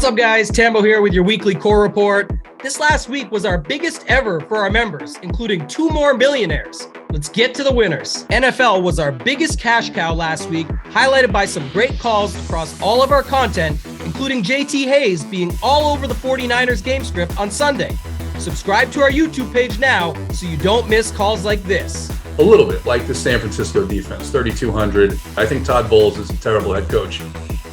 What's up, guys? Tambo here with your weekly core report. This last week was our biggest ever for our members, including 2 more millionaires. Let's get to the winners. NFL was our biggest cash cow last week, highlighted by some great calls across all of our content, including JT Hayes being all over the 49ers game script on Sunday. Subscribe to our YouTube page now so you don't miss calls like this. A little bit like the San Francisco defense, 3,200. I think Todd Bowles is a terrible head coach.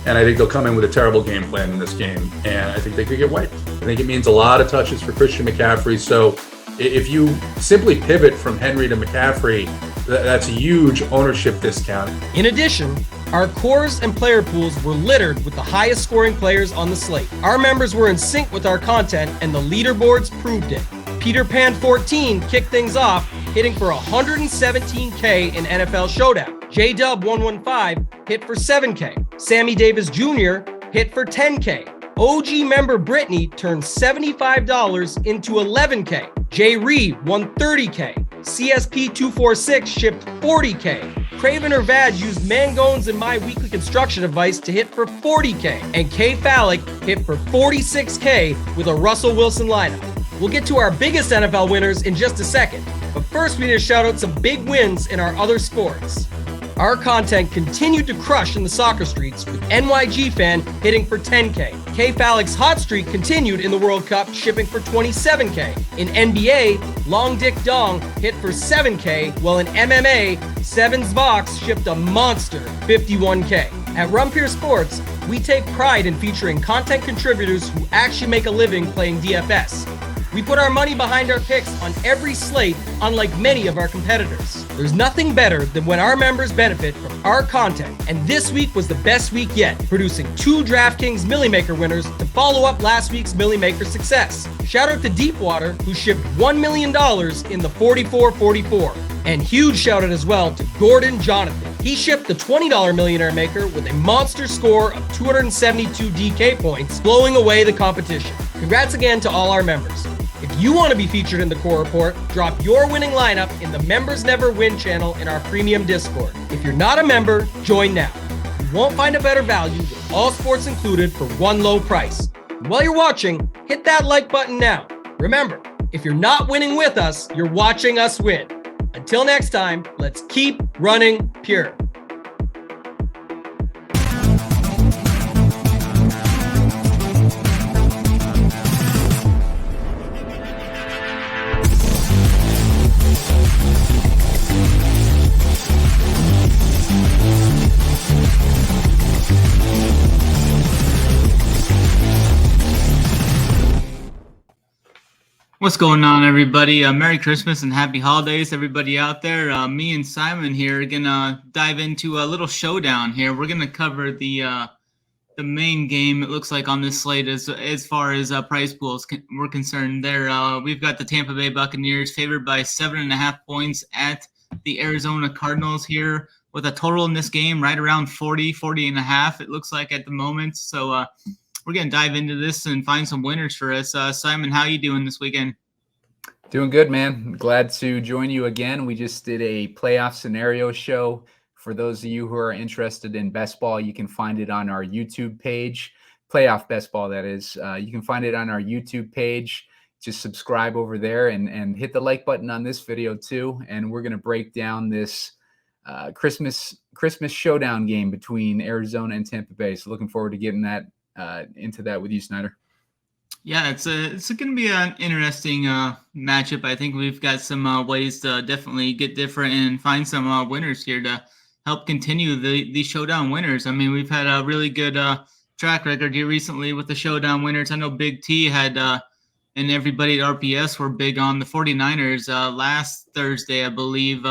And I think they'll come in with a terrible game plan in this game. And I think they could get wiped. I think it means a lot of touches for Christian McCaffrey. So if you simply pivot from Henry to McCaffrey, that's a huge ownership discount. In addition, our cores and player pools were littered with the highest scoring players on the slate. Our members were in sync with our content and the leaderboards proved it. Peter Pan 14 kicked things off, hitting for $117K in NFL Showdown. J-Dub 115 hit for $7K. Sammy Davis Jr. hit for $10K. OG member Brittany turned $75 into $11K. J. Reed won $30K. CSP 246 shipped $40K. Craven or Vad used Mangones and my weekly construction advice to hit for $40K. And K. Phallic hit for $46K with a Russell Wilson lineup. We'll get to our biggest NFL winners in just a second, but first we need to shout out some big wins in our other sports. Our content continued to crush in the soccer streets, with NYG fan hitting for $10K. K. Phallic's hot streak continued in the World Cup, shipping for $27K. In NBA, Long Dick Dong hit for $7K, while in MMA, Sevens Vox shipped a monster $51K. At Rumpier Sports, we take pride in featuring content contributors who actually make a living playing DFS. We put our money behind our picks on every slate, unlike many of our competitors. There's nothing better than when our members benefit from our content, and this week was the best week yet, producing 2 DraftKings Millie Maker winners to follow up last week's Millie Maker success. Shout out to Deepwater, who shipped $1 million in the 44-44. And huge shout out as well to Gordon Jonathan. He shipped the $20 Millionaire Maker with a monster score of 272 DK points, blowing away the competition. Congrats again to all our members. If you want to be featured in the core report, drop your winning lineup in the Members Never Win channel in our premium Discord. If you're not a member, join now. You won't find a better value with all sports included for one low price. And while you're watching, hit that like button now. Remember, if you're not winning with us, you're watching us win. Until next time, let's keep running pure. What's going on, everybody? Merry Christmas and Happy Holidays, everybody out there. Me and Simon here are gonna dive into a little showdown here. We're gonna cover the main game. It looks like on this slate as far as prize pools we're concerned. There, we've got the Tampa Bay Buccaneers favored by 7.5 points at the Arizona Cardinals here, with a total in this game right around 40.5. It looks like at the moment. So. We're going to dive into this and find some winners for us. Simon, how you doing this weekend? Doing good, man. Glad to join you again. We just did a playoff scenario show. For those of you who are interested in best ball, you can find it on our YouTube page. Playoff best ball, that is. You can find it on our YouTube page. Just subscribe over there and hit the like button on this video too. And we're going to break down this Christmas showdown game between Arizona and Tampa Bay. So looking forward to getting that into that with you, Snyder. Yeah, it's going to be an interesting matchup. I think we've got some ways to definitely get different and find some winners here to help continue the showdown winners. I mean, we've had a really good track record here recently with the showdown winners. I know BigT had and everybody at RPS were big on the 49ers last Thursday, I believe,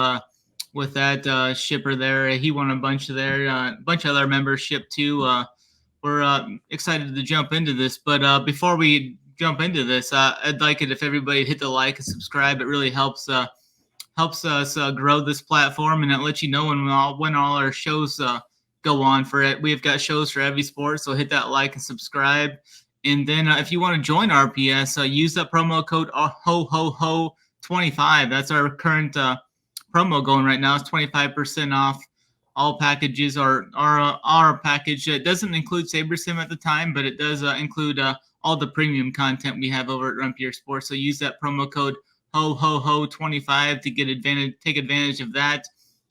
with that shipper there. He won a bunch of there. A bunch of other members shipped too. We're excited to jump into this, but before we jump into this, I'd like it if everybody hit the like and subscribe. It really helps us grow this platform, and it lets you know when all our shows go on for it. We've got shows for every sport, so hit that like and subscribe. And then if you want to join RPS, use that promo code HOHOHO25. That's our current promo going right now. It's 25% off all packages are our package. It doesn't include SaberSim at the time, but it does include all the premium content we have over at Rumpier Sports. So use that promo code HO25 to take advantage of that,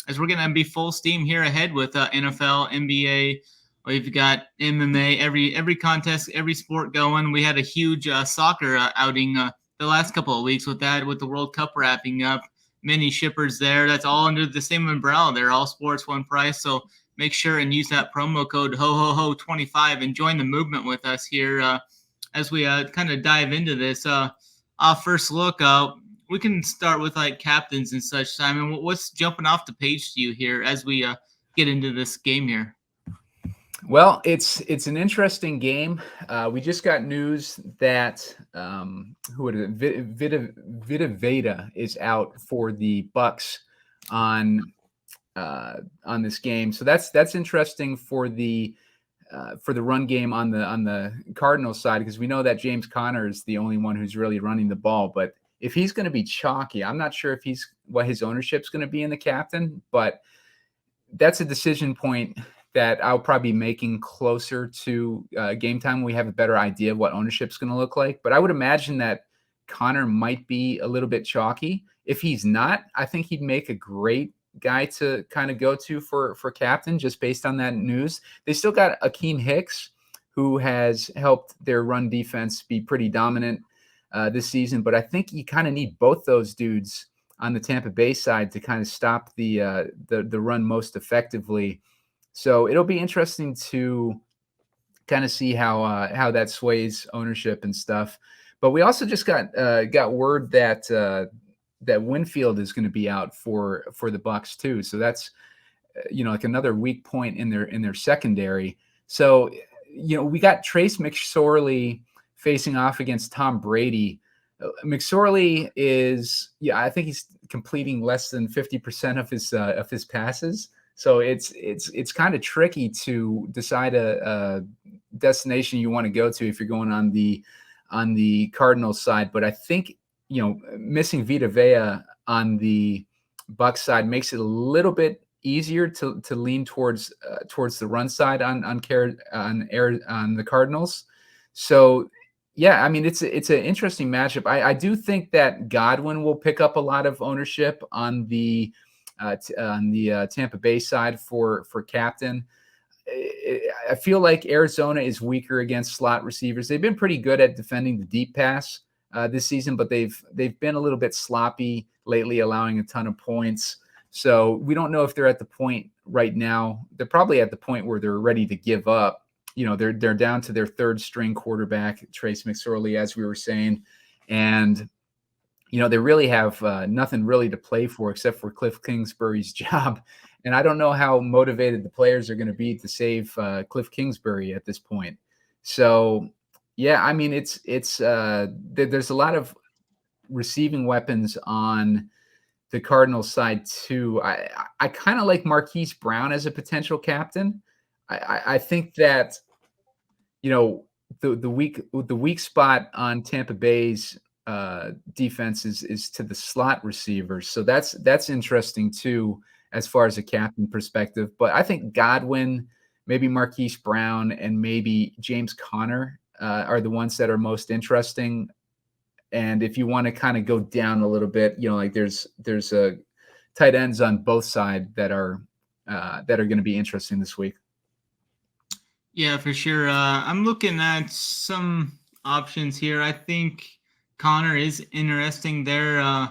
as we're going to be full steam here ahead with NFL, NBA. We've got MMA, every contest, every sport going. We had a huge soccer outing the last couple of weeks with the World Cup wrapping up. Many shippers there. That's all under the same umbrella. They're all sports, one price. So make sure and use that promo code HO25 and join the movement with us here as we kind of dive into this. First look, we can start with like captains and such. Simon, what's jumping off the page to you here as we get into this game here? Well, it's an interesting game. We just got news that Vita Veda is out for the Bucks on this game, so that's interesting for the run game on the Cardinals side, because we know that James Conner is the only one who's really running the ball. But if he's going to be chalky, I'm not sure if what his ownership's going to be in the captain, but that's a decision point that I'll probably be making closer to game time when we have a better idea of what ownership's going to look like. But I would imagine that Connor might be a little bit chalky. If he's not, I think he'd make a great guy to kind of go to for captain, just based on that news. They still got Akeem Hicks, who has helped their run defense be pretty dominant this season. But I think you kind of need both those dudes on the Tampa Bay side to kind of stop the run most effectively. So it'll be interesting to kind of see how that sways ownership and stuff. But we also just got word that Winfield is going to be out for the Bucks too. So that's like another weak point in their secondary. So we got Trace McSorley facing off against Tom Brady. McSorley is I think he's completing less than 50% of his passes. So it's kind of tricky to decide a destination you want to go to if you're going on the Cardinals side. But I think missing Vita Vea on the Bucs side makes it a little bit easier to lean towards the run side on the Cardinals. So yeah, I mean it's an interesting matchup. I do think that Godwin will pick up a lot of ownership on the Tampa Bay side for captain. I feel like Arizona is weaker against slot receivers. They've been pretty good at defending the deep pass this season, but they've been a little bit sloppy lately, allowing a ton of points. So we don't know if they're at the point right now. They're probably at the point where they're ready to give up. They're down to their third string quarterback, Trace McSorley, as we were saying, and they really have nothing really to play for except for Cliff Kingsbury's job. And I don't know how motivated the players are going to be to save Cliff Kingsbury at this point. So, yeah, I mean, there's a lot of receiving weapons on the Cardinals side too. I kind of like Marquise Brown as a potential captain. I think that, the weak spot on Tampa Bay's defense is to the slot receivers. So that's interesting too, as far as a captain perspective. But I think Godwin, maybe Marquise Brown, and maybe James Conner are the ones that are most interesting. And if you want to kind of go down a little bit, like there's tight ends on both sides that are going to be interesting this week. Yeah, for sure. I'm looking at some options here. I think Connor is interesting there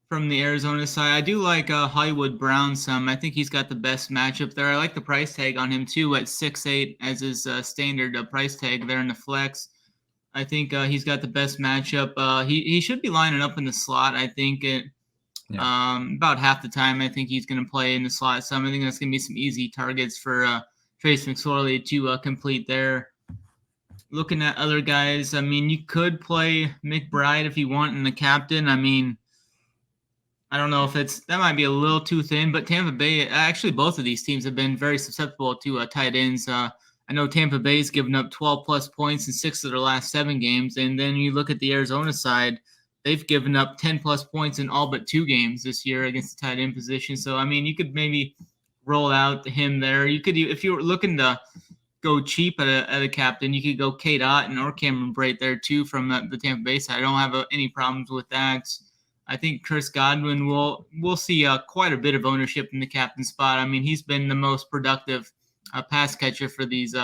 from the Arizona side. I do like Hollywood Brown some. I think he's got the best matchup there. I like the price tag on him too at 6'8" as his standard price tag there in the flex. I think he's got the best matchup. He should be lining up in the slot. I think about half the time. I think he's going to play in the slot. So I think that's going to be some easy targets for Trace McSorley to complete there. Looking at other guys, I mean, you could play McBride if you want in the captain. I mean, I don't know if that might be a little too thin, but Tampa Bay, actually both of these teams have been very susceptible to tight ends. I know Tampa Bay's given up 12-plus points in 6 of their last 7 games, and then you look at the Arizona side, they've given up 10-plus points in all but 2 games this year against the tight end position. So, I mean, you could maybe roll out him there. You could, if you were looking to go cheap at a captain, you could go Kate Otten or Cameron Brate there too from the Tampa Bay side. I don't have any problems with that. I think Chris Godwin we'll see quite a bit of ownership in the captain spot. I mean, he's been the most productive pass catcher for these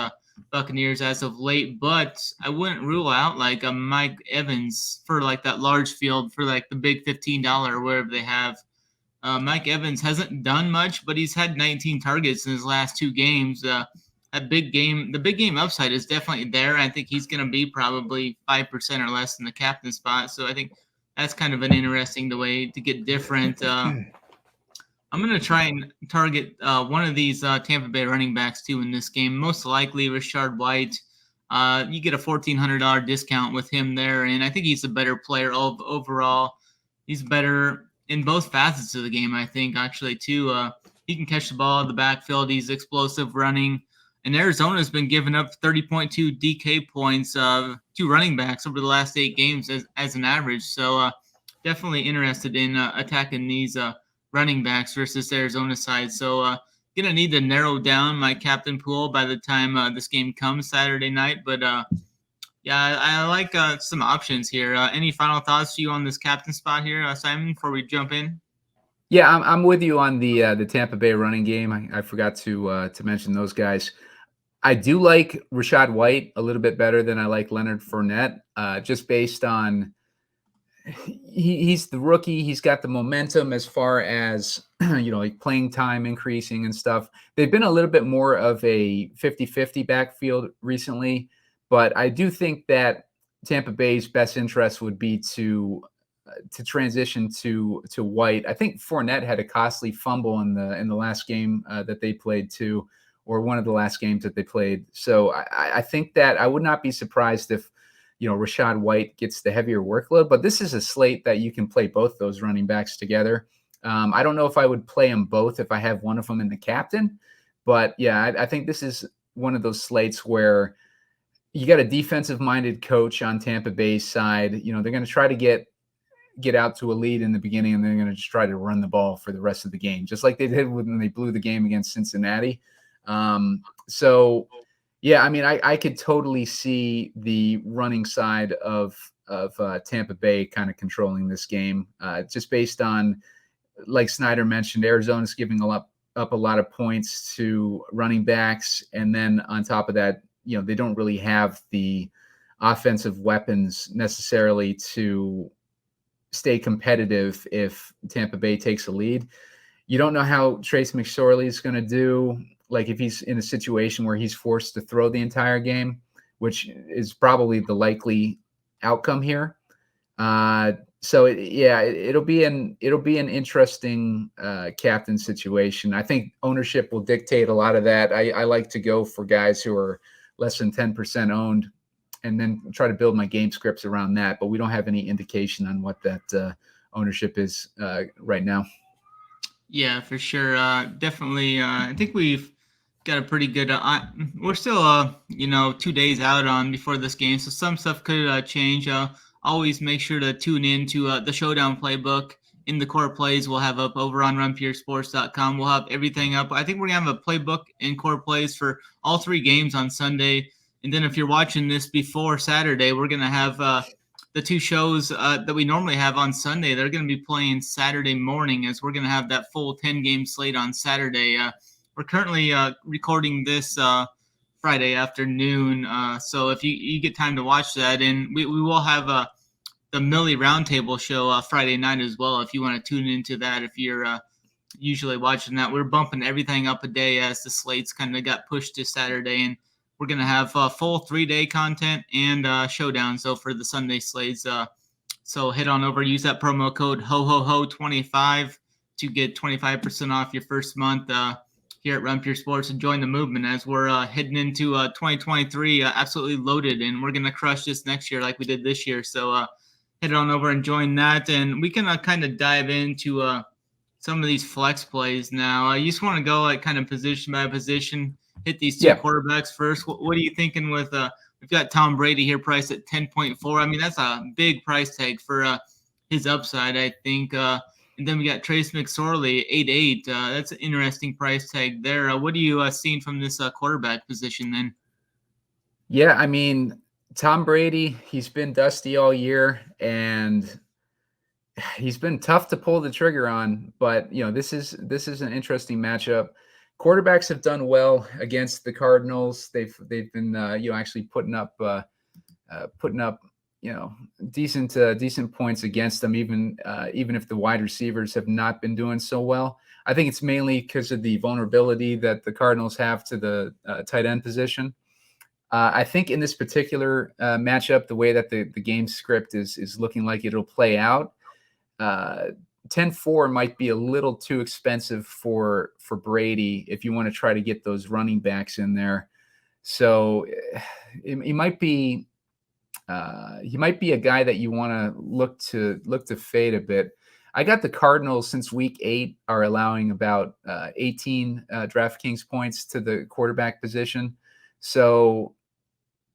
Buccaneers as of late, but I wouldn't rule out like a Mike Evans for like that large field for like the big $15 or wherever they have. Mike Evans hasn't done much, but he's had 19 targets in his last 2 games. The big game upside is definitely there. I think he's going to be probably 5% or less in the captain spot. So I think that's kind of an interesting way to get different. I'm going to try and target one of these Tampa Bay running backs too in this game. Most likely Rashard White. You get a $1,400 discount with him there, and I think he's a better player overall. He's better in both facets of the game, I think, actually, too. He can catch the ball in the backfield. He's explosive running. And Arizona's been giving up 30.2 DK points to running backs over the last 8 games as an average. So definitely interested in attacking these running backs versus Arizona side. So going to need to narrow down my captain pool by the time this game comes Saturday night. But, yeah, I like some options here. Any final thoughts to you on this captain spot here, Simon, before we jump in? Yeah, I'm with you on the Tampa Bay running game. I forgot to mention those guys. I do like Rashad White a little bit better than I like Leonard Fournette, just based on he's the rookie. He's got the momentum as far as, like playing time increasing and stuff. They've been a little bit more of a 50-50 backfield recently, but I do think that Tampa Bay's best interest would be to transition to White. I think Fournette had a costly fumble in the last game that they played too, or one of the last games that they played. So I think that I would not be surprised if, Rashad White gets the heavier workload, but this is a slate that you can play both those running backs together. I don't know if I would play them both if I have one of them in the captain, but yeah, I think this is one of those slates where you got a defensive minded coach on Tampa Bay's side. They're going to try to get out to a lead in the beginning, and they're going to just try to run the ball for the rest of the game, just like they did when they blew the game against Cincinnati. So yeah, I mean, I could totally see the running side of Tampa Bay kind of controlling this game, just based on, like Snyder mentioned, Arizona's giving up a lot of points to running backs. And then on top of that, they don't really have the offensive weapons necessarily to stay competitive if Tampa Bay takes a lead. You don't know how Trace McSorley is going to do, like if he's in a situation where he's forced to throw the entire game, which is probably the likely outcome here. So it'll be an interesting captain situation. I think ownership will dictate a lot of that. I like to go for guys who are less than 10% owned, and then try to build my game scripts around that. But we don't have any indication on what that ownership is right now. Yeah, for sure. Definitely. I think we've got a pretty good. We're still 2 days out on before this game, so some stuff could change. Always make sure to tune in to the Showdown playbook in the core plays we'll have up over on runpuresports.com. We'll have everything up. I think we're going to have a playbook and core plays for all 3 games on Sunday. And then if you're watching this before Saturday, we're going to have the 2 shows that we normally have on Sunday. They're going to be playing Saturday morning, as we're going to have that full 10-game slate on Saturday. We're currently recording this Friday afternoon. So if you get time to watch that, and we will have the Millie Roundtable show Friday night as well, if you want to tune into that. If you're usually watching that, we're bumping everything up a day as the slates kind of got pushed to Saturday, and we're going to have full 3-day content and showdown. So for the Sunday slates, so head on over, use that promo code HOHOHO25 to get 25% off your first month here at Run Pure Sports, and join the movement as we're heading into 2023 absolutely loaded, and we're going to crush this next year like we did this year. So head on over and join that, and we can kind of dive into some of these flex plays now. You just want to go like kind of position by position, hit these 2 quarterbacks first. What are you thinking with we've got Tom Brady here priced at 10.4. I mean, that's a big price tag for his upside. I think And then we got Trace McSorley, 8'8". That's an interesting price tag there. What are you seeing from this quarterback position then? Yeah, I mean, Tom Brady, he's been dusty all year, and he's been tough to pull the trigger on. But this is an interesting matchup. Quarterbacks have done well against the Cardinals. They've been actually putting up decent points against them, even if the wide receivers have not been doing so well. I think it's mainly because of the vulnerability that the Cardinals have to the tight end position. I think in this particular matchup, the way that the game script is looking like it'll play out, 10-4 might be a little too expensive for Brady if you want to try to get those running backs in there. So he might be a guy that you want to look to fade a bit. I got the Cardinals since week 8 are allowing about 18 DraftKings points to the quarterback position. So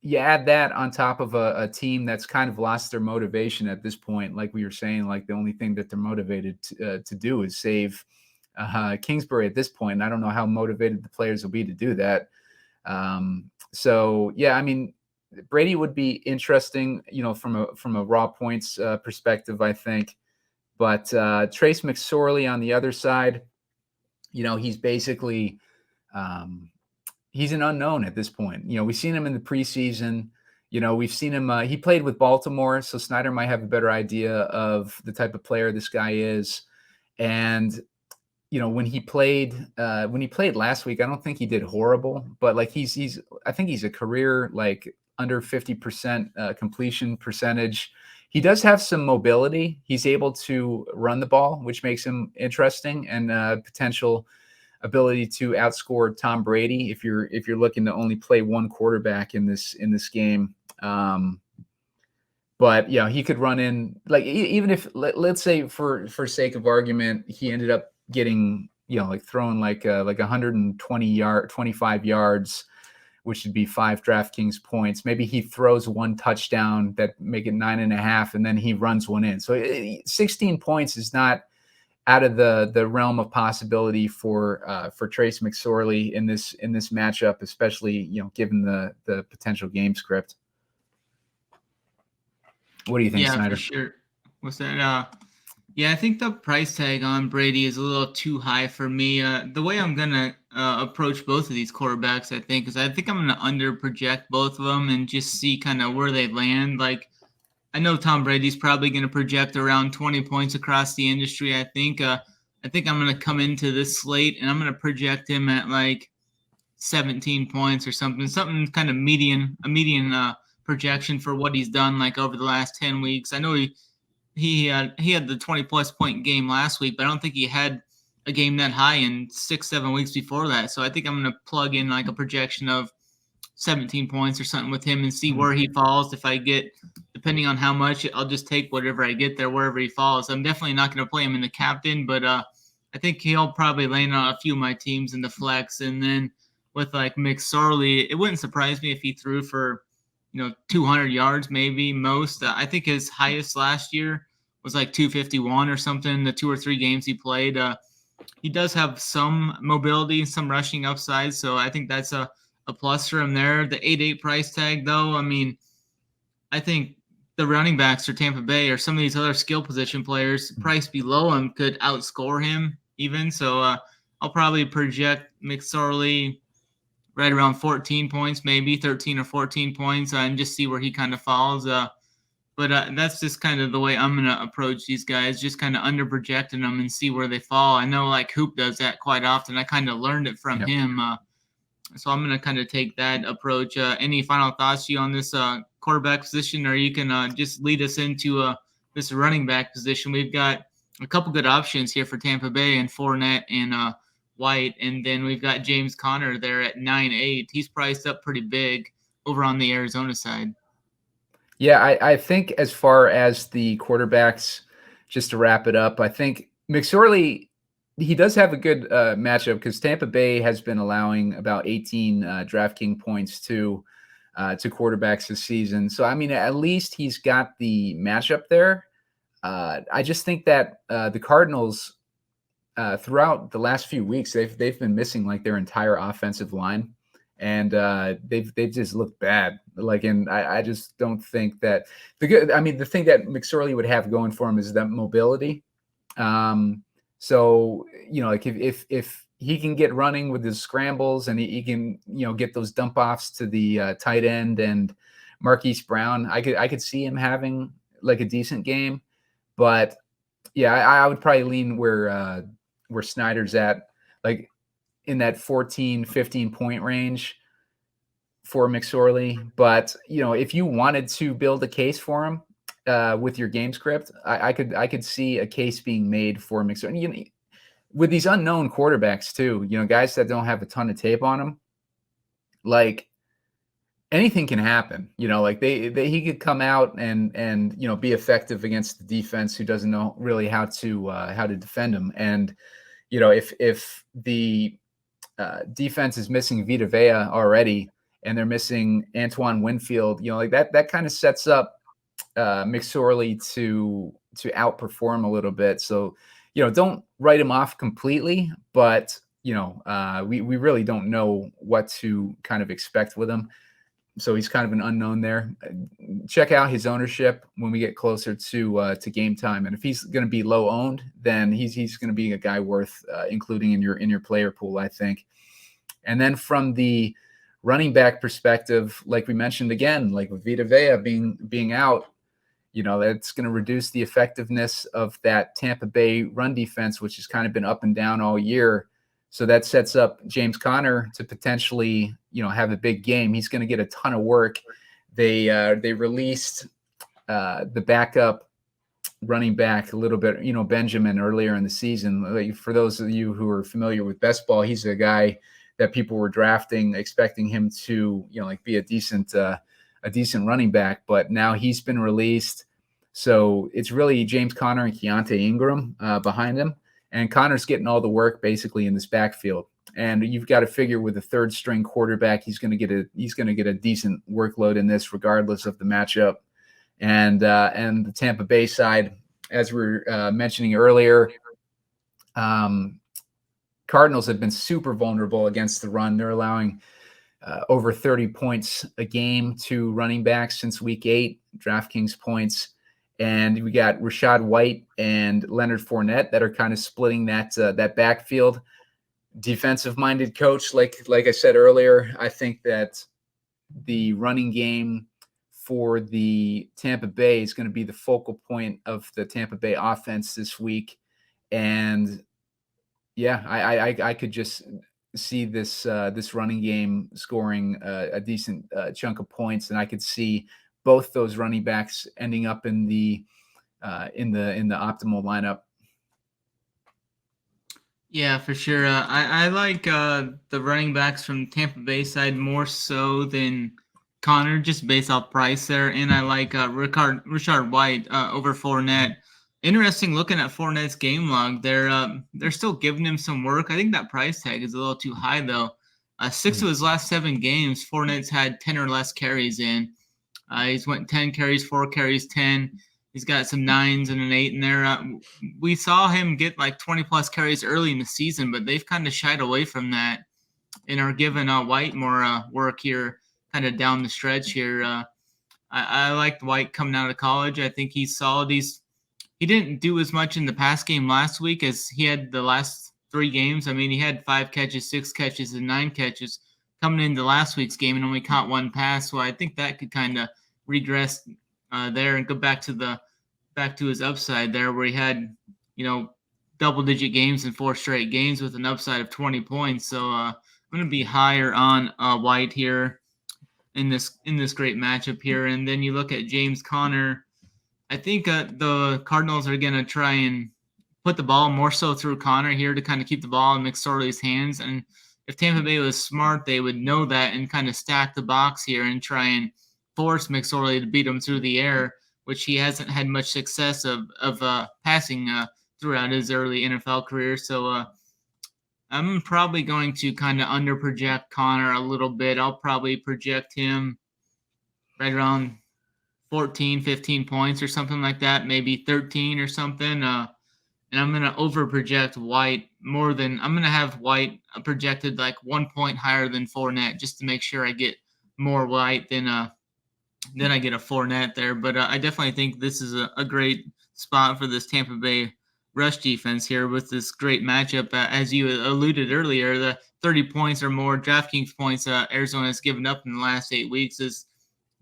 you add that on top of a team that's kind of lost their motivation at this point. Like we were saying, like the only thing that they're motivated to do is save Kingsbury at this point. And I don't know how motivated the players will be to do that. So yeah, I mean, Brady would be interesting, from a raw points perspective, I think. But Trace McSorley on the other side, he's basically he's an unknown at this point. We've seen him in the preseason. We've seen him. He played with Baltimore, so Snyder might have a better idea of the type of player this guy is. And when he played last week, I don't think he did horrible. But like I think he's a career like under 50% completion percentage. He does have some mobility. He's able to run the ball, which makes him interesting, and potential ability to outscore Tom Brady if you're looking to only play one quarterback in this game. But he could run in, like, even if let's say for sake of argument, he ended up getting throwing like 25 yards, which would be 5 DraftKings points. Maybe he throws one touchdown that make it 9.5, and then he runs one in. So 16 points is not out of the realm of possibility for Trace McSorley in this matchup, especially given the potential game script. What do you think, Snyder? Yeah, for sure. What's that? Yeah, I think the price tag on Brady is a little too high for me. The way I'm gonna approach both of these quarterbacks, I think I'm gonna under project both of them and just see kind of where they land. Like, I know Tom Brady's probably going to project around 20 points across the industry. I think I'm going to come into this slate and I'm going to project him at like 17 points or something kind of median projection for what he's done like over the last 10 weeks. I know he had the 20 plus point game last week, but I don't think he had a game that high in 6-7 weeks before that. So I think I'm going to plug in like a projection of 17 points or something with him and see where he falls. If I get, depending on how much, I'll just take whatever I get there, wherever he falls. I'm definitely not going to play him in the captain, but I think he'll probably land on a few of my teams in the flex. And then with like McSorley, it wouldn't surprise me if he threw for, 200 yards, maybe most. I think his highest last year was like 251 or something, the 2 or 3 games he played. He does have some mobility, some rushing upside. So I think that's a plus for him there. The 8.8 price tag, though, I mean, I think the running backs for Tampa Bay or some of these other skill position players priced below him could outscore him even. So I'll probably project McSorley right around 14 points, maybe 13 or 14 points, and just see where he kind of falls. But that's just kind of the way I'm going to approach these guys, just kind of under projecting them and see where they fall. I know like Hoop does that quite often. I kind of learned it from him. So I'm going to kind of take that approach. Any final thoughts you on this quarterback position, or you can just lead us into this running back position? We've got a couple good options here for Tampa Bay and Fournette and White, and then we've got James Conner there at 9.8. He's priced up pretty big over on the Arizona side. Yeah, I think as far as the quarterbacks, just to wrap it up, I think McSorley, he does have a good matchup because Tampa Bay has been allowing about 18 DraftKings points to quarterbacks this season. So, I mean, at least he's got the matchup there. I just think that the Cardinals throughout the last few weeks, they've been missing like their entire offensive line, and they've just looked bad. Like, and I just don't think that the thing that McSorley would have going for him is that mobility. So like if he can get running with his scrambles and he can get those dump offs to the tight end and Marquise Brown, I could see him having like a decent game. But yeah, I would probably lean where Snyder's at, like in that 14, 15 point range for McSorley. But if you wanted to build a case for him with your game script, I could see a case being made for McSorley. With these unknown quarterbacks too, guys that don't have a ton of tape on them, like anything can happen. Like he could come out and be effective against the defense who doesn't know really how to defend him. And if the defense is missing Vita Vea already and they're missing Antoine Winfield, like that kind of sets up McSorley to outperform a little bit. So don't write him off completely, but we really don't know what to kind of expect with him. So he's kind of an unknown there. Check out his ownership when we get closer to game time, and if he's going to be low owned, then he's going to be a guy worth including in your player pool, I think. And then from the running back perspective, like we mentioned again, like with Vita Vea being out, that's going to reduce the effectiveness of that Tampa Bay run defense, which has kind of been up and down all year. So that sets up James Conner to potentially, have a big game. He's going to get a ton of work. They released the backup running back a little bit, Benjamin, earlier in the season. Like, for those of you who are familiar with best ball, he's a guy that people were drafting, expecting him to, be a decent running back. But now he's been released. So it's really James Conner and Keontae Ingram behind him. And Connor's getting all the work basically in this backfield. And you've got to figure with a third string quarterback, he's going to get a decent workload in this, regardless of the matchup. And the Tampa Bay side, as we were mentioning earlier, Cardinals have been super vulnerable against the run. They're allowing over 30 points a game to running backs since week 8, DraftKings points. And we got Rachaad White and Leonard Fournette that are kind of splitting that backfield. Defensive-minded coach, like I said earlier, I think that the running game for the Tampa Bay is going to be the focal point of the Tampa Bay offense this week. And yeah, I could just see this running game scoring a decent chunk of points, and I could see both those running backs ending up in the optimal lineup. Yeah, for sure. I like the running backs from Tampa Bay side more so than Connor, just based off price there. And I like Rachaad White over Fournette. Interesting looking at Fournette's game log. They're still giving him some work. I think that price tag is a little too high, though. 6 of his last 7 games, Fournette's had 10 or less carries in. He's went 10 carries, 4 carries, 10. He's got some 9s and an 8 in there. We saw him get like 20-plus carries early in the season, but they've kind of shied away from that and are giving White more work here kind of down the stretch here. I liked White coming out of college. I think he's solid. He didn't do as much in the pass game last week as he had the last 3 games. I mean, he had 5 catches, 6 catches, and 9 catches coming into last week's game and only caught 1 pass. So I think that could kind of regress there and go back to his upside there, where he had double-digit games in 4 straight games with an upside of 20 points. So I'm going to be higher on White here in this great matchup here. And then you look at James Conner. I think the Cardinals are going to try and put the ball more so through Conner here to kind of keep the ball in McSorley's hands. And if Tampa Bay was smart, they would know that and kind of stack the box here and try and force McSorley to beat him through the air, which he hasn't had much success of passing throughout his early NFL career. So I'm probably going to kind of under-project Conner a little bit. I'll probably project him right around 14, 15 points or something like that, maybe 13 or something. And I'm going to over project White more than I'm going to have White projected like 1 point higher than Fournette just to make sure I get more White than I get a Fournette there. But I definitely think this is a great spot for this Tampa Bay rush defense here with this great matchup. As you alluded earlier, the 30 points or more DraftKings points Arizona has given up in the last 8 weeks is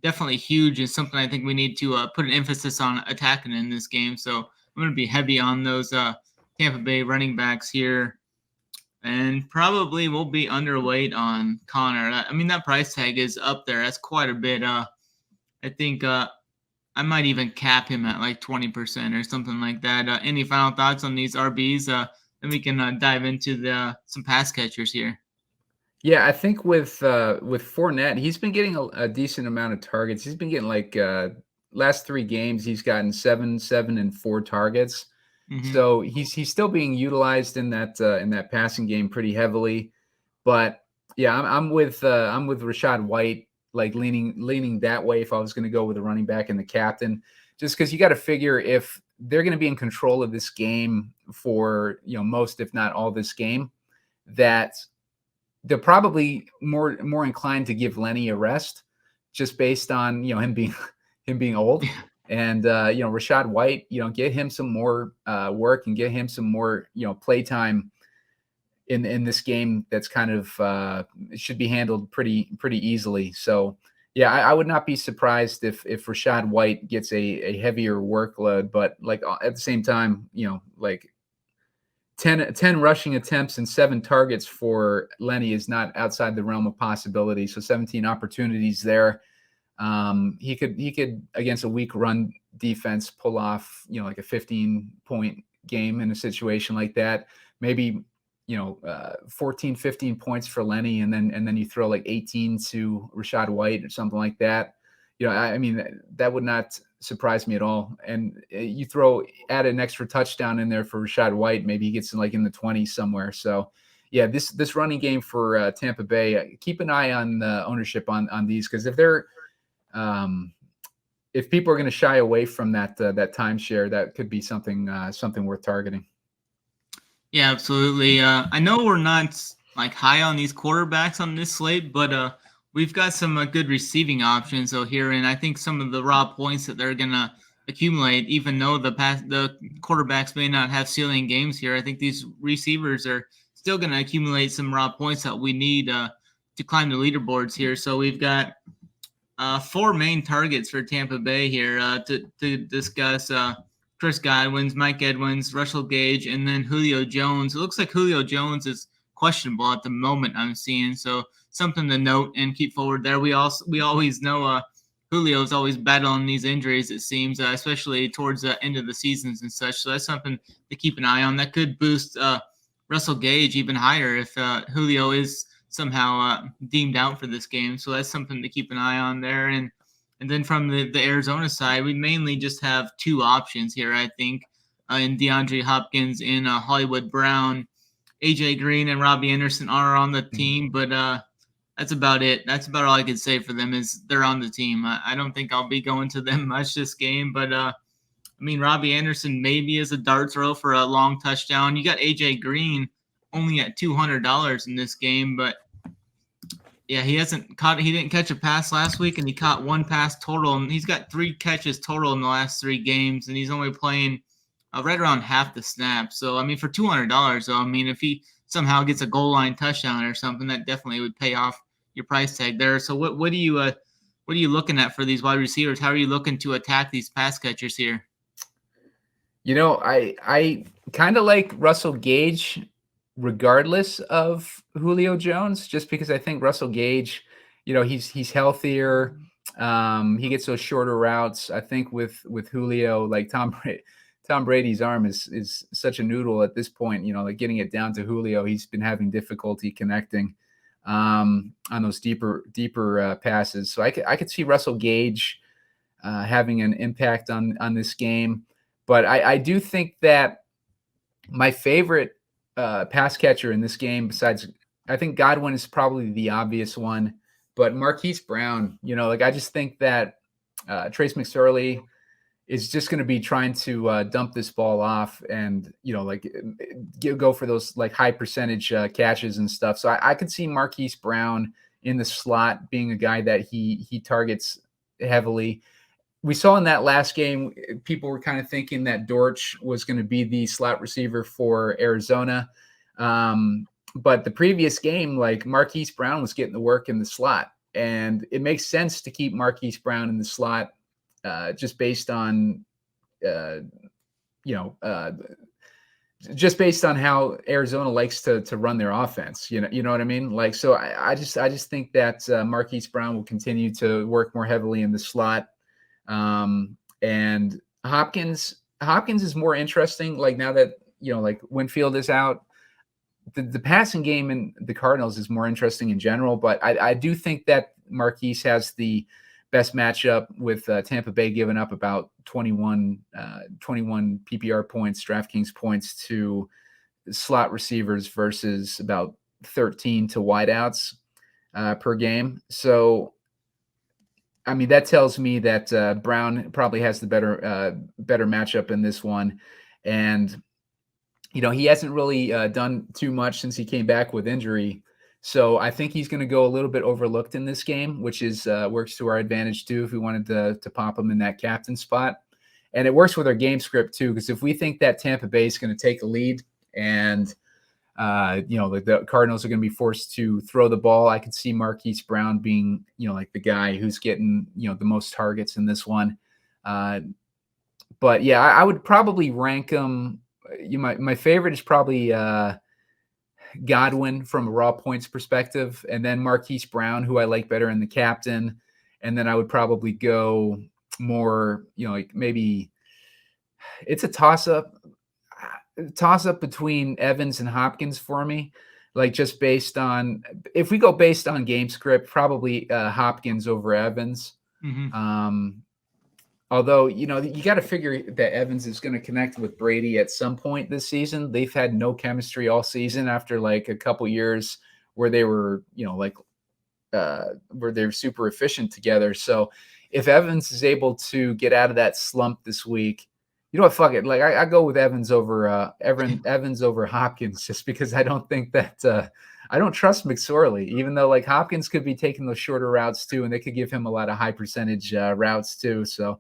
definitely huge and something I think we need to put an emphasis on attacking in this game. So I'm going to be heavy on those Tampa Bay running backs here. And probably we'll be underweight on Connor. I mean, that price tag is up there. That's quite a bit. I think I might even cap him at like 20% or something like that. Any final thoughts on these RBs? Then we can dive into some pass catchers here. Yeah, I think with Fournette, he's been getting a decent amount of targets. He's been getting like last 3 games, he's gotten 7, 7, and 4 targets. Mm-hmm. So he's still being utilized in that passing game pretty heavily. But yeah, I'm with Rachaad White, like leaning that way if I was going to go with a running back and the captain, just because you got to figure if they're going to be in control of this game for most, if not all, this game, that they're probably more inclined to give Lenny a rest, just based on him being old. And Rachaad White, get him some more work and get him some more play time in this game. That's kind of should be handled pretty easily. So yeah, I would not be surprised if Rachaad White gets a heavier workload, but like at the same time, like 10 rushing attempts and 7 targets for Lenny is not outside the realm of possibility. So 17 opportunities there. He could against a weak run defense pull off like a 15-point game in a situation like that. Maybe 14, 15 points for Lenny, and then you throw like 18 to Rachaad White or something like that. I mean, that would not surprise me at all. And you add an extra touchdown in there for Rachaad White, maybe he gets in the 20s somewhere. So yeah, this running game for Tampa Bay, keep an eye on the ownership on these, because if they're if people are going to shy away from that timeshare, that could be something worth targeting. Yeah, absolutely. I know we're not like high on these quarterbacks on this slate, but we've got some good receiving options here, and I think some of the raw points that they're gonna accumulate, even though the quarterbacks may not have ceiling games here, I think these receivers are still gonna accumulate some raw points that we need to climb the leaderboards here. So we've got 4 main targets for Tampa Bay here to discuss. Chris Godwin, Mike Edmonds, Russell Gage, and then Julio Jones. It looks like Julio Jones is questionable at the moment, I'm seeing. So something to note and keep forward there. We always know Julio's always battling these injuries, it seems, especially towards the end of the seasons and such. So that's something to keep an eye on. That could boost Russell Gage even higher if Julio is somehow deemed out for this game. So that's something to keep an eye on there. And then from the Arizona side, we mainly just have 2 options here, I think, in DeAndre Hopkins and Hollywood Brown. AJ Green and Robbie Anderson are on the team, but that's about it. That's about all I could say for them is they're on the team. I don't think I'll be going to them much this game, but I mean, Robbie Anderson maybe is a dart throw for a long touchdown. You got AJ Green only at $200 in this game, but yeah, he didn't catch a pass last week, and he caught 1 pass total, and he's got 3 catches total in the last 3 games, and he's only playing right around half the snaps. So I mean, for $200, though, I mean, if he somehow gets a goal line touchdown or something, that definitely would pay off your price tag there. So what are you looking at for these wide receivers? How are you looking to attack these pass catchers here? I kind of like Russell Gage regardless of Julio Jones, just because I think Russell Gage, he's healthier. He gets those shorter routes. I think with Julio, like Tom Brady's arm is such a noodle at this point, like getting it down to Julio, he's been having difficulty connecting on those deeper passes. So I could see Russell Gage having an impact on this game. But I do think that my favorite pass catcher in this game, besides, I think Godwin is probably the obvious one, but Marquise Brown, I just think that Trace McSorley is just going to be trying to dump this ball off and, go for those like high percentage catches and stuff. So I could see Marquise Brown in the slot being a guy that he targets heavily. We saw in that last game, people were kind of thinking that Dortch was going to be the slot receiver for Arizona. But the previous game, like Marquise Brown was getting the work in the slot, and it makes sense to keep Marquise Brown in the slot just based on, just based on how Arizona likes to run their offense. You know what I mean? Like, so I just think that Marquise Brown will continue to work more heavily in the slot. And Hopkins is more interesting. Like now that, like Winfield is out, the passing game in the Cardinals is more interesting in general, but I do think that Marquise has the best matchup with Tampa Bay giving up about 21 PPR points, DraftKings points to slot receivers versus about 13 to wideouts per game. So, I mean, that tells me that Brown probably has the better matchup in this one. And, he hasn't really done too much since he came back with injury. So I think he's going to go a little bit overlooked in this game, which is works to our advantage too if we wanted to pop him in that captain spot. And it works with our game script too, because if we think that Tampa Bay is going to take a lead and the Cardinals are going to be forced to throw the ball, I could see Marquise Brown being, like the guy who's getting, the most targets in this one. But yeah, I would probably rank him. My favorite is probably Godwin from a raw points perspective, and then Marquise Brown, who I like better in the captain. And then I would probably go more, like maybe it's a toss up between Evans and Hopkins for me. Like just based on, if we go based on game script, probably Hopkins over Evans. Mm-hmm. Although, you got to figure that Evans is going to connect with Brady at some point this season. They've had no chemistry all season after like a couple years where they were, where they're super efficient together. So if Evans is able to get out of that slump this week, fuck it. Like I go with Evans over Evans over Hopkins, just because I don't think that I don't trust McSorley, even though like Hopkins could be taking those shorter routes too, and they could give him a lot of high percentage routes too. So,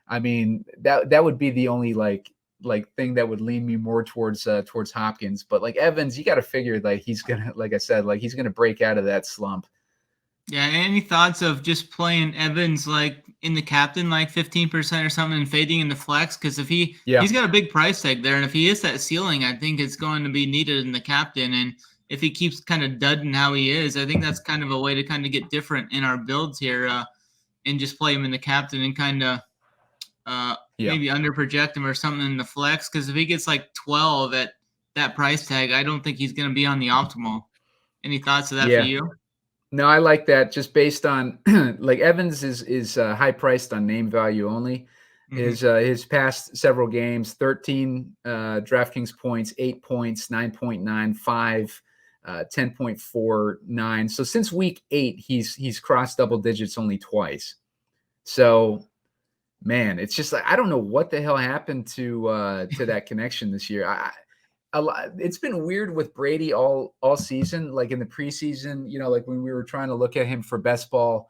I mean, that would be the only like thing that would lean me more towards Hopkins. But like Evans, you got to figure like he's gonna, like I said, like he's gonna break out of that slump. Yeah. Any thoughts of just playing Evans like in the captain, like 15% or something, and fading in the flex? Because if he's got a big price tag there, and if he is that ceiling, I think it's going to be needed in the captain. And if he keeps kind of dudding how he is, I think that's kind of a way to kind of get different in our builds here, and just play him in the captain and kind of maybe under project him or something in the flex. Because if he gets like 12 at that price tag, I don't think he's going to be on the optimal. Any thoughts of that for you? No, I like that. Just based on like Evans is high priced on name value only. Mm-hmm. His past several games, 13 DraftKings points, 8 points, 9.9, 5, 10.49. So since week 8, he's crossed double digits only twice. So man, it's just like I don't know what the hell happened to that connection this year. It's been weird with Brady all season. Like in the preseason, like when we were trying to look at him for best ball,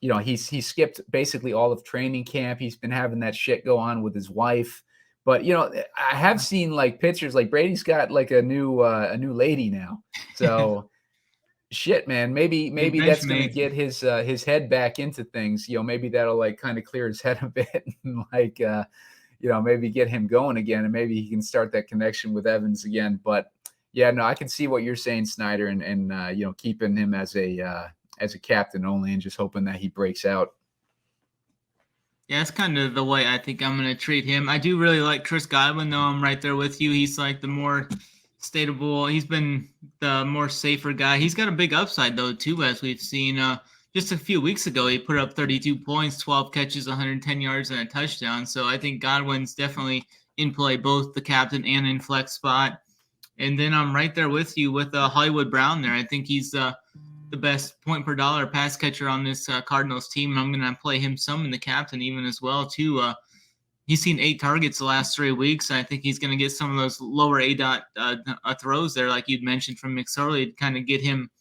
he skipped basically all of training camp. He's been having that shit go on with his wife. But I have seen like pictures, like Brady's got like a new lady now. So shit, man, maybe that's going to get his head back into things. Maybe that'll like kind of clear his head a bit and like maybe get him going again, and maybe he can start that connection with Evans again. But yeah, no, I can see what you're saying, Snyder, and keeping him as a captain only, and just hoping that he breaks out. Yeah, that's kind of the way I think I'm going to treat him. I do really like Chris Godwin, though. I'm right there with you. He's like the more stateable. He's been the more safer guy. He's got a big upside, though, too, as we've seen. Just a few weeks ago, he put up 32 points, 12 catches, 110 yards, and a touchdown. So I think Godwin's definitely in play, both the captain and in flex spot. And then I'm right there with you with Hollywood Brown there. I think he's the best point per dollar pass catcher on this Cardinals team, and I'm going to play him some in the captain even as well too. He's seen 8 targets the last 3 weeks. I think he's going to get some of those lower A-dot throws there, like you'd mentioned from McSorley, to kind of get him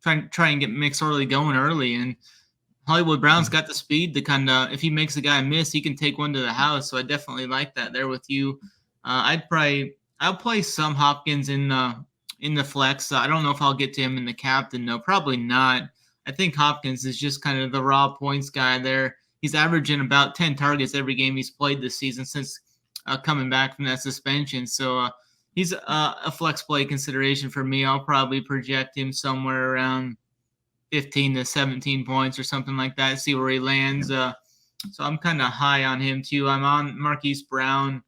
try and get McSorley going early. And Hollywood Brown's got the speed to kind of, if he makes a guy miss, he can take one to the house. So I definitely like that there with you. I'll play some Hopkins in the flex. I don't know if I'll get to him in the captain, though. Probably not. I think Hopkins is just kind of the raw points guy there. He's averaging about 10 targets every game he's played this season since coming back from that suspension. So he's a flex play consideration for me. I'll probably project him somewhere around 15 to 17 points or something like that, see where he lands. So I'm kind of high on him, too. I'm on Marquise Brown.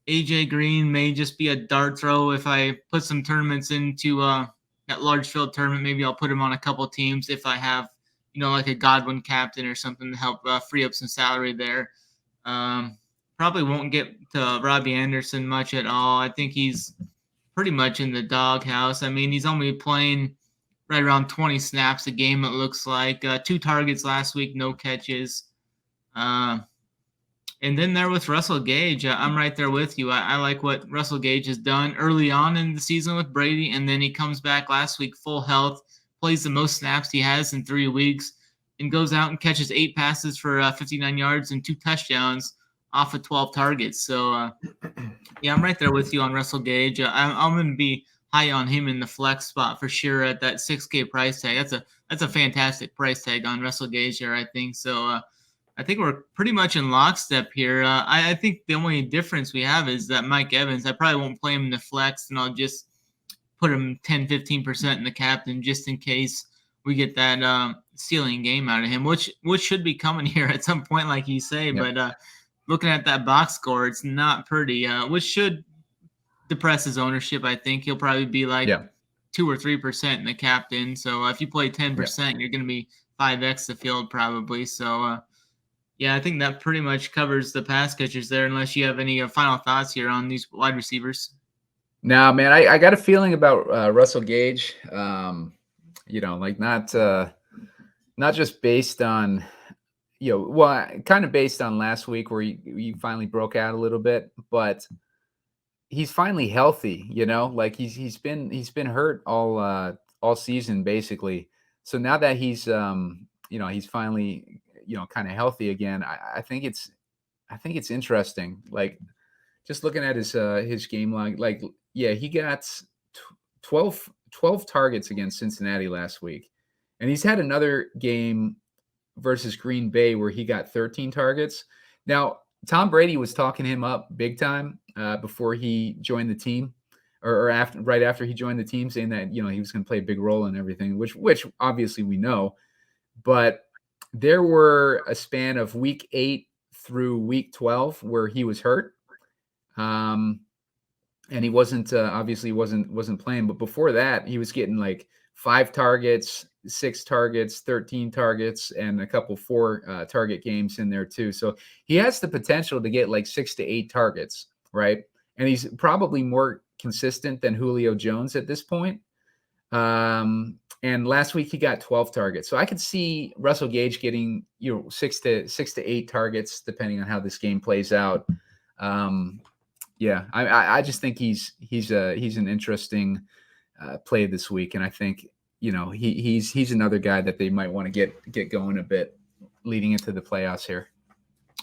AJ Green may just be a dart throw. If I put some tournaments into that large field tournament, maybe I'll put him on a couple teams if I have, like a Godwin captain or something to help free up some salary there. Probably won't get to Robbie Anderson much at all. I think he's pretty much in the doghouse. I mean, he's only playing right around 20 snaps a game, it looks like. 2 targets last week, no catches. And then there with Russell Gage, I'm right there with you. I like what Russell Gage has done early on in the season with Brady, and then he comes back last week full health, plays the most snaps he has in 3 weeks, and goes out and catches 8 passes for 59 yards and 2 touchdowns off of 12 targets. So, yeah, I'm right there with you on Russell Gage. I'm going to be high on him in the flex spot for sure at that $6K price tag. That's a fantastic price tag on Russell Gage here, I think. So, I think we're pretty much in lockstep here. I think the only difference we have is that Mike Evans, I probably won't play him in the flex, and I'll just put him 10, 15% in the captain just in case we get that ceiling game out of him, which should be coming here at some point, like you say. Yep. But looking at that box score, it's not pretty, which should depress his ownership. I think he'll probably be like 2 or 3% in the captain. So if you play 10%, you're going to be 5x the field probably. So, yeah, I think that pretty much covers the pass catchers there, unless you have any final thoughts here on these wide receivers. No, man, I got a feeling about Russell Gage, like not just based on, kind of based on last week where he finally broke out a little bit, but he's finally healthy, like he's been hurt all season basically. So now that he's, he's finally, kind of healthy again. I think it's interesting. Like just looking at his game log, he got 12 targets against Cincinnati last week. And he's had another game versus Green Bay where he got 13 targets. Now, Tom Brady was talking him up big time before he joined the team or right after he joined the team, saying that, he was going to play a big role in everything, which obviously we know. But there were a span of week 8 through week 12 where he was hurt. And he wasn't obviously wasn't playing, but before that he was getting like 5 targets, 6 targets, 13 targets, and a couple 4 target games in there too. So he has the potential to get like 6 to 8 targets, right? And he's probably more consistent than Julio Jones at this point. And last week he got 12 targets. So I could see Russell Gage getting, 6 to 8 targets depending on how this game plays out. I just think he's an interesting play this week, and I think he's another guy that they might want to get going a bit leading into the playoffs here.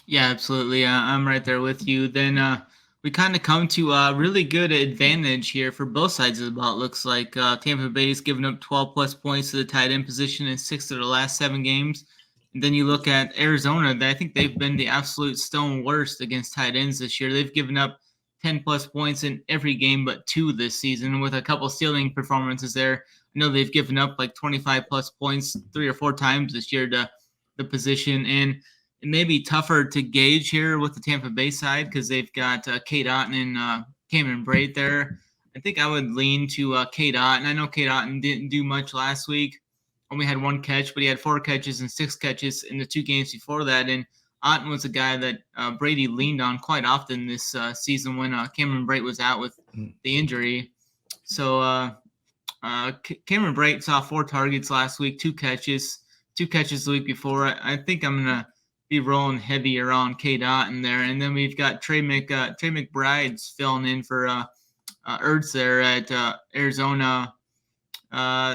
Yeah, absolutely. I'm right there with you. Then we kind of come to a really good advantage here for both sides of the ball. It looks like Tampa Bay's given up 12 plus points to the tight end position in 6 of the last 7 games. And then you look at Arizona, I think they've been the absolute stone worst against tight ends this year. They've given up 10 plus points in every game but 2 this season, with a couple stealing performances there. I know they've given up like 25 plus points 3 or 4 times this year to the position. And it may be tougher to gauge here with the Tampa Bay side because they've got Cade Otton and Cameron Brate there. I think I would lean to Cade Otton. I know Cade Otton didn't do much last week. Only had 1 catch, but he had 4 catches and 6 catches in the 2 games before that. And Otton was a guy that Brady leaned on quite often this season when Cameron Brate was out with the injury. So Cameron Brate saw 4 targets last week, 2 catches the week before. I think I'm gonna be rolling heavier on K. Dot in there, and then we've got Trey McBride's filling in for Ertz there at Arizona.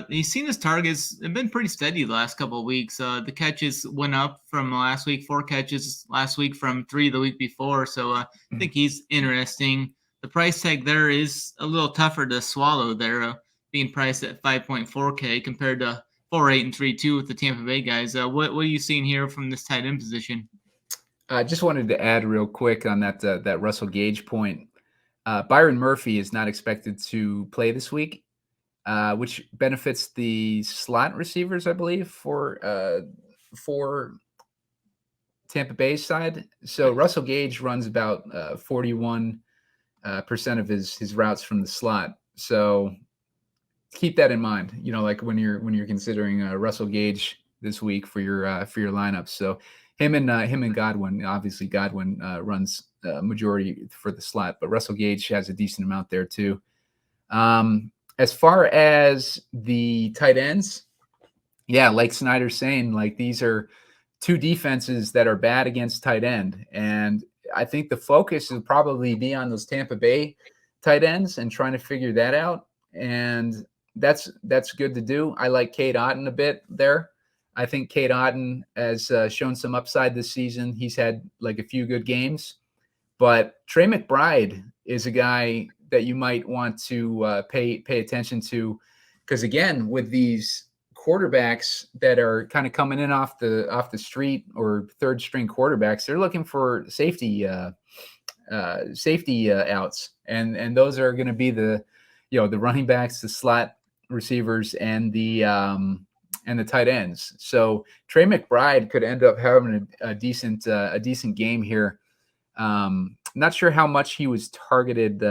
He's seen his targets have been pretty steady the last couple of weeks. The catches went up from last week, 4 catches last week from 3 the week before. So I think he's interesting. The price tag there is a little tougher to swallow there, being priced at 5.4K compared to 4.8 and 3.2 with the Tampa Bay guys. What are you seeing here from this tight end position? I just wanted to add real quick on that Russell Gage point. Byron Murphy is not expected to play this week, which benefits the slot receivers, I believe, for Tampa Bay's side. So Russell Gage runs about 41% of his routes from the slot. So keep that in mind. Like when you're considering Russell Gage this week for your lineups. So him and Godwin. Obviously, Godwin runs majority for the slot, but Russell Gage has a decent amount there too. As far as the tight ends, yeah, like Snyder's saying, like these are 2 defenses that are bad against tight end, and I think the focus will probably be on those Tampa Bay tight ends and trying to figure that out, and that's good to do. I like Cade Otton a bit there. I think Cade Otton has shown some upside this season. He's had like a few good games. But Trey McBride is a guy that you might want to pay attention to, because again, with these quarterbacks that are kind of coming in off the street or third string quarterbacks, they're looking for safety outs, and those are going to be the running backs, the slot receivers, and the tight ends. So Trey McBride could end up having a decent game here. Not sure how much he was targeted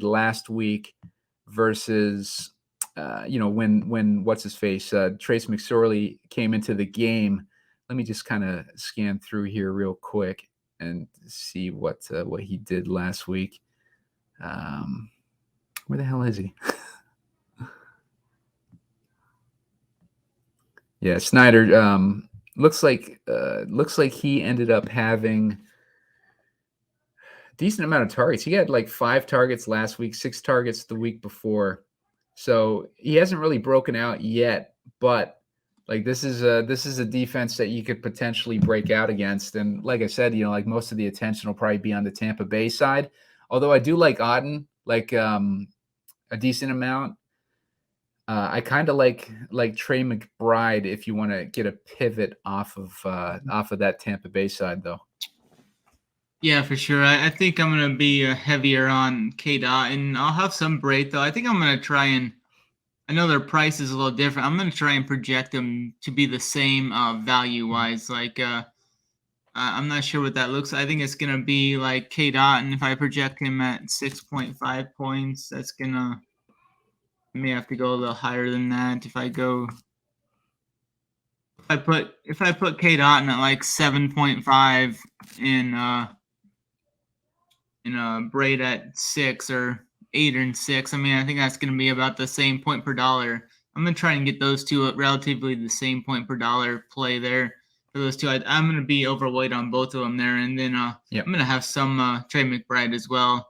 last week versus when what's his face Trace McSorley came into the game. Let me just kind of scan through here real quick and see what he did last week. Where the hell is he? Yeah, Snyder. Looks like he ended up having decent amount of targets. He had like 5 targets last week, 6 targets the week before. So he hasn't really broken out yet, but like this is a defense that you could potentially break out against. And like I said, like most of the attention will probably be on the Tampa Bay side. Although I do like Otton, like a decent amount. I kind of like Trey McBride if you want to get a pivot off of that Tampa Bay side, though. Yeah, for sure. I think I'm going to be heavier on K-Dot, and I'll have some Brate, though. I think I'm going to try and – I know their price is a little different. I'm going to try and project them to be the same value-wise. Like, I'm not sure what that looks like. I think it's going to be like K-Dot, and if I project him at 6.5 points, that's going to – I may have to go a little higher than that. If I put K-Dot at like 7.5 in Brate at 6 or 8 and 6. I mean, I think that's going to be about the same point per dollar. I'm going to try and get those two at relatively the same point per dollar play there for those two. I'm going to be overweight on both of them there. And then I'm going to have some Trey McBride as well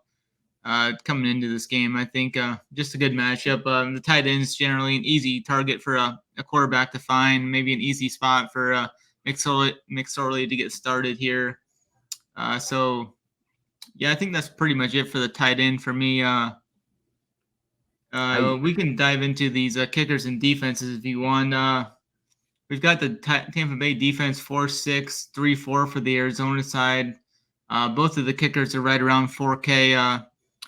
coming into this game. I think just a good matchup. The tight ends generally an easy target for a quarterback to find, maybe an easy spot for McSorley to get started here. So, yeah, I think that's pretty much it for the tight end for me. We can dive into these kickers and defenses if you want. We've got the Tampa Bay defense 4-6, 3-4 for the Arizona side. Both of the kickers are right around 4K.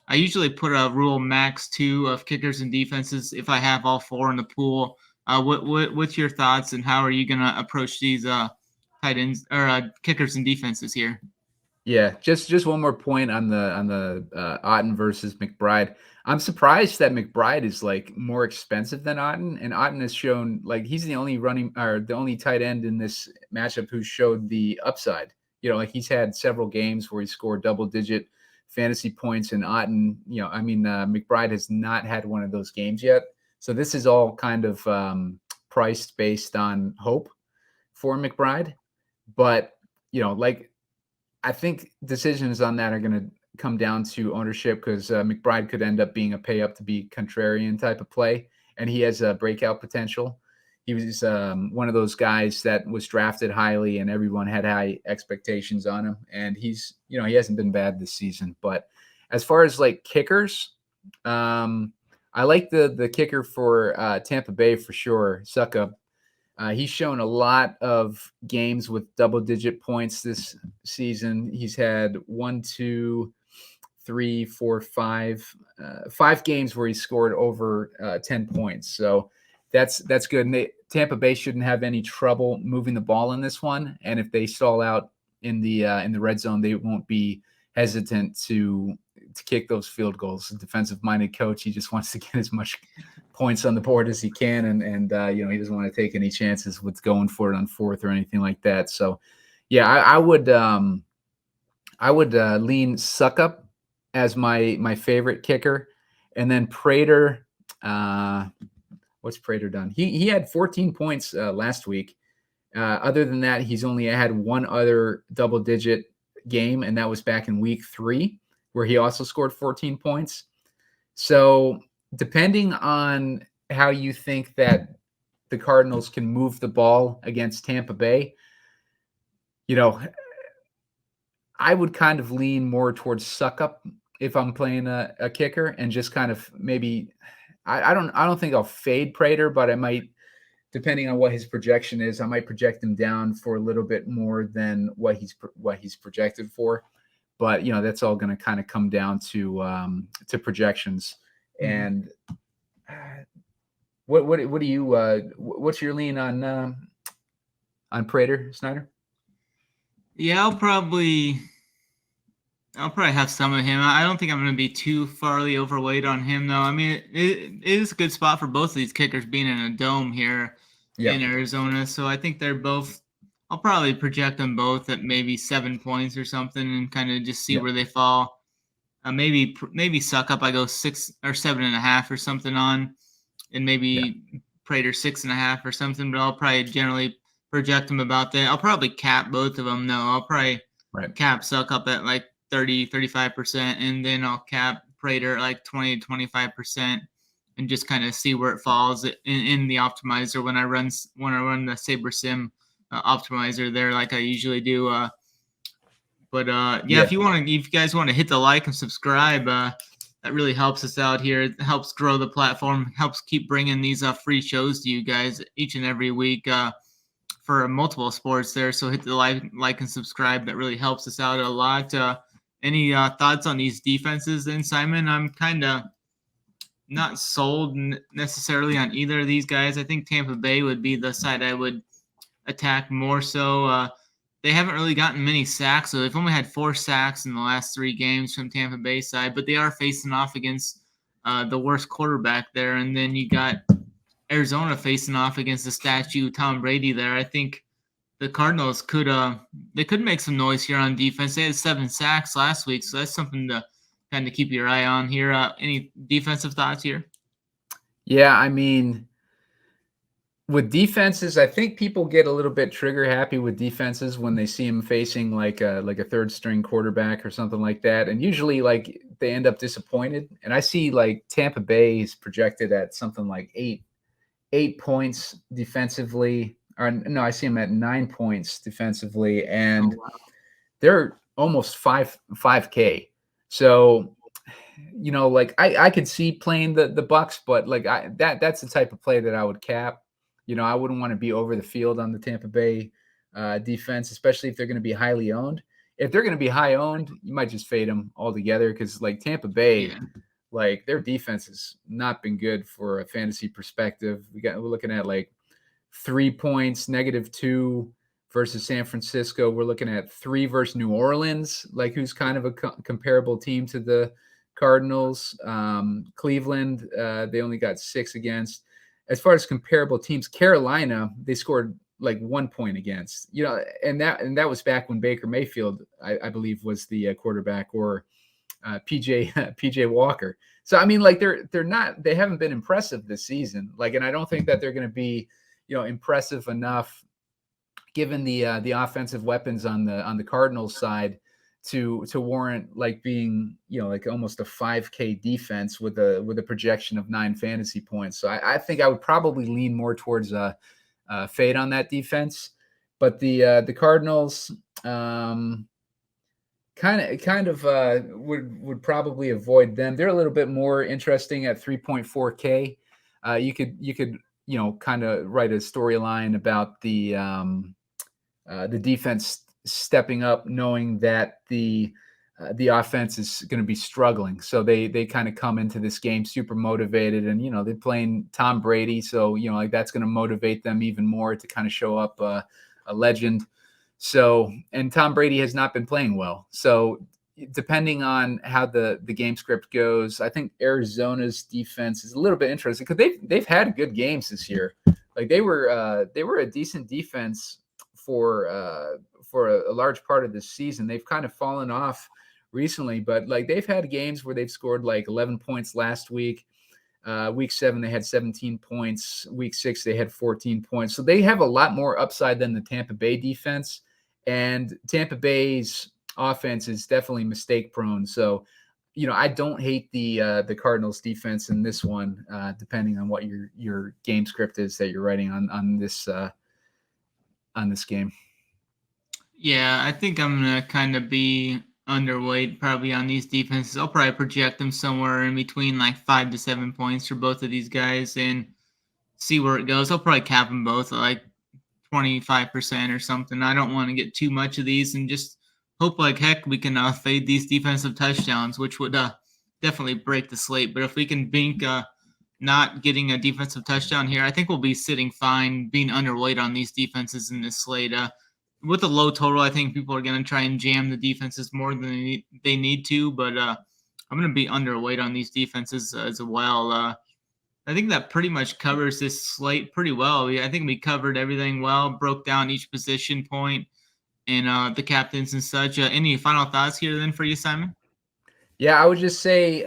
I usually put a rule max 2 of kickers and defenses if I have all 4 in the pool. What's your thoughts, and how are you going to approach these tight ends or kickers and defenses here? Yeah, just one more point on the Otton versus McBride. I'm surprised that McBride is like more expensive than Otton, and Otton has shown like he's the only tight end in this matchup who showed the upside. Like he's had several games where he scored double-digit fantasy points, and Otton, McBride has not had one of those games yet. So this is all kind of priced based on hope for McBride. But, like, I think decisions on that are going to come down to ownership, because McBride could end up being a pay up to be contrarian type of play, and he has a breakout potential. He was one of those guys that was drafted highly and everyone had high expectations on him. And he's, he hasn't been bad this season. But as far as like kickers, I like the kicker for Tampa Bay for sure, Suckup. He's shown a lot of games with double-digit points this season. He's had 5 games where he scored over 10 points. So that's good. And Tampa Bay shouldn't have any trouble moving the ball in this one. And if they stall out in the red zone, they won't be hesitant to kick those field goals. A defensive-minded coach, he just wants to get as much points on the board as he can, and he doesn't want to take any chances with going for it on fourth or anything like that. So, yeah, I would lean Suckup as my favorite kicker, and then Prater. What's Prater done? He had 14 points last week. Other than that, he's only had one other double-digit game, and that was back in week 3, where he also scored 14 points. So depending on how you think that the Cardinals can move the ball against Tampa Bay, I would kind of lean more towards Suckup if I'm playing a kicker, and just kind of maybe I don't think I'll fade Prater, but I might, depending on what his projection is, I might project him down for a little bit more than what he's projected for. But that's all going to kind of come down to projections. And what do you what's your lean on Prater, Snyder? Yeah, I'll probably have some of him. I don't think I'm going to be too farly overweight on him, though. I mean, it is a good spot for both of these kickers being in a dome here in Arizona. So I think they're both. I'll probably project them both at maybe 7 points or something, and kind of just see where they fall. Maybe Suckup I go 6 or 7.5 or something on, and maybe Prater 6.5 or something. But I'll probably generally project them about that. I'll probably cap both of them. No, I'll probably cap Suckup at like 30-35%, and then I'll cap Prater at like 20-25%, and just kind of see where it falls in the optimizer when I run the Saber Sim optimizer there, like I usually do. If you guys want to hit the like and subscribe, that really helps us out here. It helps grow the platform, helps keep bringing these free shows to you guys each and every week for multiple sports there. So hit the like and subscribe. That really helps us out a lot. Any thoughts on these defenses then, Simon? I'm kind of not sold necessarily on either of these guys. I think Tampa Bay would be the side I would attack more so. They haven't really gotten many sacks, so they've only had 4 sacks in the last 3 games from Tampa Bay side, but they are facing off against the worst quarterback there. And then you got Arizona facing off against the statue Tom Brady there. I think the Cardinals could make some noise here on defense. They had 7 sacks last week, so that's something to kind of keep your eye on here. Any defensive thoughts here? Yeah, I mean, with defenses, I think people get a little bit trigger happy with defenses when they see them facing like a third string quarterback or something like that. And usually like they end up disappointed. And I see like Tampa Bay is projected at something like 8 points defensively. Or no, I see them at 9 points defensively, and they're almost 5K. So, like I could see playing the Bucs, but like that's the type of play that I would cap. I wouldn't want to be over the field on the Tampa Bay defense, especially if they're going to be highly owned. If they're going to be high owned, you might just fade them altogether, because like Tampa Bay, like their defense has not been good for a fantasy perspective. We're looking at like 3 points, -2 versus San Francisco. We're looking at 3 versus New Orleans, like who's kind of a comparable team to the Cardinals. Cleveland, they only got 6 against. As far as comparable teams, Carolina, they scored like 1 point against, and that was back when Baker Mayfield, I believe, was the quarterback, or PJ Walker. So I mean, like they haven't been impressive this season. Like, and I don't think that they're going to be, impressive enough given the offensive weapons on the Cardinals side to warrant like being, like almost a 5K defense with a projection of 9 fantasy points. So I think I would probably lean more towards a fade on that defense. But the Cardinals kind of would probably avoid them. They're a little bit more interesting at 3.4K. You could kind of write a storyline about the defense stepping up, knowing that the offense is going to be struggling. So they kind of come into this game super motivated, and they're playing Tom Brady, so like that's going to motivate them even more to kind of show up a legend. So, and Tom Brady has not been playing well. So depending on how the game script goes, I think Arizona's defense is a little bit interesting because they've had good games this year. Like they were a decent defense for a large part of this season. They've kind of fallen off recently, but like they've had games where they've scored like 11 points last week. Week 7, they had 17 points. Week 6, they had 14 points. So they have a lot more upside than the Tampa Bay defense. And Tampa Bay's offense is definitely mistake prone. So, I don't hate the Cardinals defense in this one, depending on what your game script is that you're writing on this game. Yeah, I think I'm gonna kind of be underweight probably on these defenses. I'll probably project them somewhere in between like 5 to 7 points for both of these guys and see where it goes. I'll probably cap them both at like 25% or something. I don't want to get too much of these and just hope like heck we can fade these defensive touchdowns, which would definitely break the slate. But if we can bink not getting a defensive touchdown here, I think we'll be sitting fine being underweight on these defenses in this slate. With a low total, I think people are going to try and jam the defenses more than they need to, but I'm going to be underweight on these defenses as well. I think that pretty much covers this slate pretty well. I think we covered everything well, broke down each position point and the captains and such. Any final thoughts here then for you, Simon? Yeah, I would just say,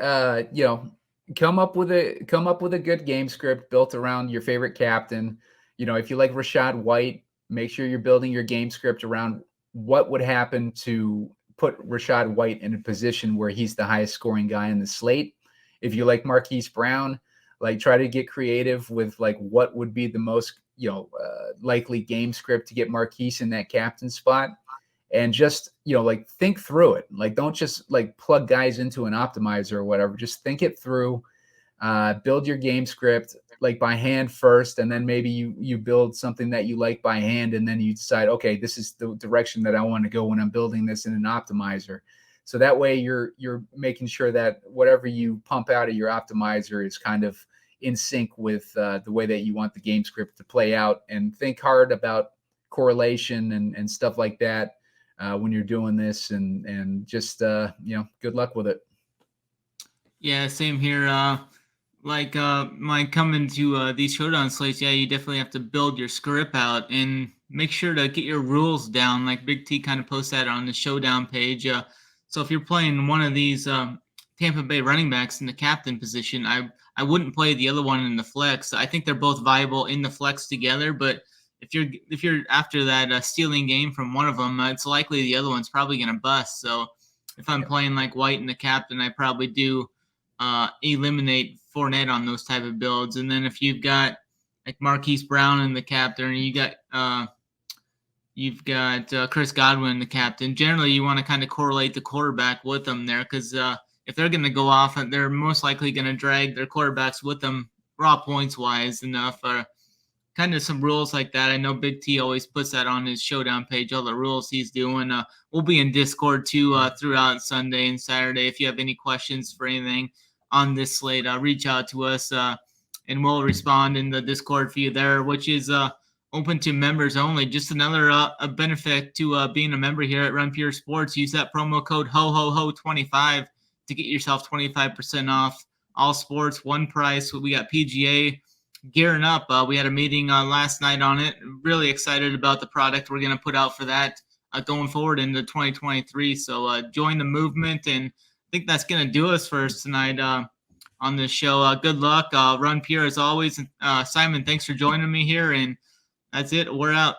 come up with a good game script built around your favorite captain. If you like Rachaad White, make sure you're building your game script around what would happen to put Rachaad White in a position where he's the highest scoring guy in the slate. If you like Marquise Brown, like try to get creative with like what would be the most, likely game script to get Marquise in that captain spot. And just, like think through it. Like don't just like plug guys into an optimizer or whatever. Just think it through, build your game script like by hand first, and then maybe you build something that you like by hand, and then you decide, okay, this is the direction that I want to go when I'm building this in an optimizer. So that way you're making sure that whatever you pump out of your optimizer is kind of in sync with the way that you want the game script to play out, and think hard about correlation and stuff like that when you're doing this, and just good luck with it. Yeah, same here. My coming to these showdown slates, yeah, you definitely have to build your script out and make sure to get your rules down. Like BigT kind of posts that on the showdown page. So if you're playing one of these Tampa Bay running backs in the captain position, I wouldn't play the other one in the flex. I think they're both viable in the flex together, but if you're after that stealing game from one of them, it's likely the other one's probably going to bust. So if I'm playing like White and the captain, I probably do eliminate Fournette on those type of builds. And then if you've got like Marquise Brown in the captain, and you've got Chris Godwin in the captain, generally you want to kind of correlate the quarterback with them there, because if they're going to go off, they're most likely going to drag their quarterbacks with them raw points wise enough. Kind of some rules like that. I know BigT always puts that on his showdown page, all the rules he's doing. We'll be in Discord too throughout Sunday and Saturday. If you have any questions for anything on this slate, reach out to us and we'll respond in the Discord feed there, which is open to members only. Just another a benefit to being a member here at Run Pure Sports. Use that promo code HOHOHO25 to get yourself 25% off all sports, one price. We got PGA gearing up. We had a meeting last night on it. Really excited about the product we're going to put out for that going forward into 2023. So join the movement and think that's going to do us for us tonight on this show. Good luck. Run Pierre as always. Simon, thanks for joining me here. And that's it. We're out.